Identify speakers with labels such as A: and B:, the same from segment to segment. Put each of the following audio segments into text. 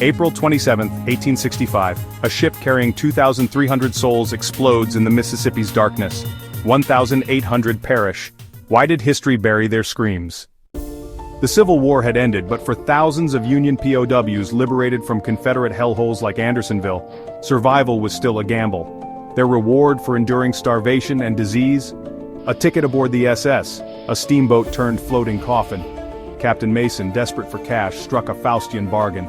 A: April 27, 1865, a ship carrying 2,300 souls explodes in the Mississippi's darkness. 1,800 perish. Why did history bury their screams? The Civil War had ended, but for thousands of Union POWs liberated from Confederate hellholes like Andersonville, survival was still a gamble. Their reward for enduring starvation and disease? A ticket aboard the SS, a steamboat turned floating coffin. Captain Mason, desperate for cash, struck a Faustian bargain.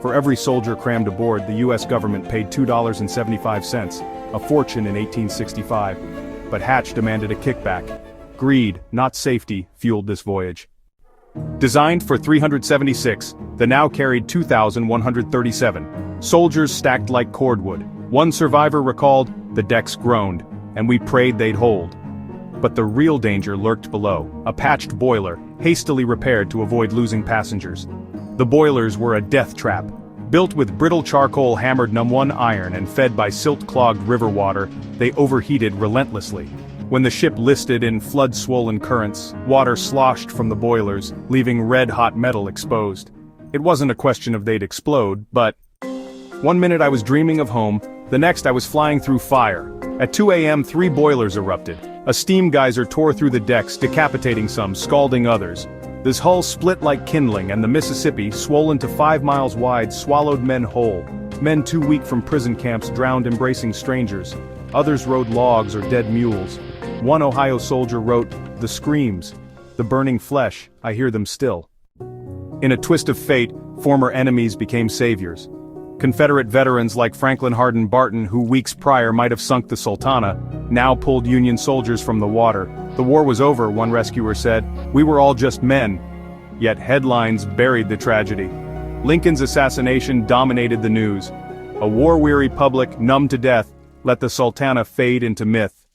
A: For every soldier crammed aboard, the U.S. government paid $2.75, a fortune in 1865. But Hatch demanded a kickback. Greed, not safety, fueled this voyage. Designed for 376, the now carried 2,137. Soldiers stacked like cordwood. One survivor recalled, "The decks groaned, and we prayed they'd hold." But the real danger lurked below, a patched boiler, hastily repaired to avoid losing passengers. The boilers were a death trap. Built with brittle charcoal hammered num1 iron and fed by silt-clogged river water, they overheated relentlessly. When the ship listed in flood-swollen currents, water sloshed from the boilers, leaving red-hot metal exposed. It wasn't a question of they'd explode, but... One minute I was dreaming of home, the next I was flying through fire. At 2 a.m. 3 boilers erupted. A steam geyser tore through the decks, decapitating some, scalding others. This hull split like kindling, and the Mississippi, swollen to 5 miles wide, swallowed men whole. Men too weak from prison camps drowned embracing strangers. Others rode logs or dead mules. One Ohio soldier wrote, "The screams, the burning flesh, I hear them still." In a twist of fate, former enemies became saviors. Confederate veterans like Franklin Hardin Barton, who weeks prior might have sunk the Sultana, now pulled Union soldiers from the water. The war was over, one rescuer said. We were all just men. Yet headlines buried the tragedy. Lincoln's assassination dominated the news. A war-weary public, numb to death, let the Sultana fade into myth.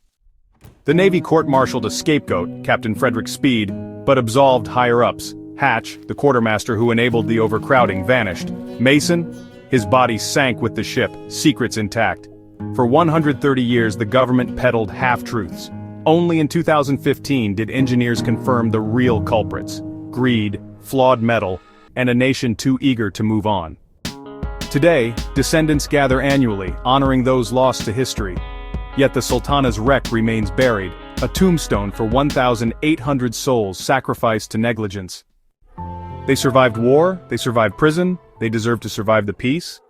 A: The Navy court-martialed a scapegoat, Captain Frederick Speed, but absolved higher-ups. Hatch, the quartermaster who enabled the overcrowding, vanished. Mason? His body sank with the ship, secrets intact. For 130 years the government peddled half-truths. Only in 2015 did engineers confirm the real culprits: greed, flawed metal, and a nation too eager to move on. Today, descendants gather annually, honoring those lost to history. Yet the Sultana's wreck remains buried, a tombstone for 1,800 souls sacrificed to negligence. They survived war, they survived prison, they deserve to survive the peace.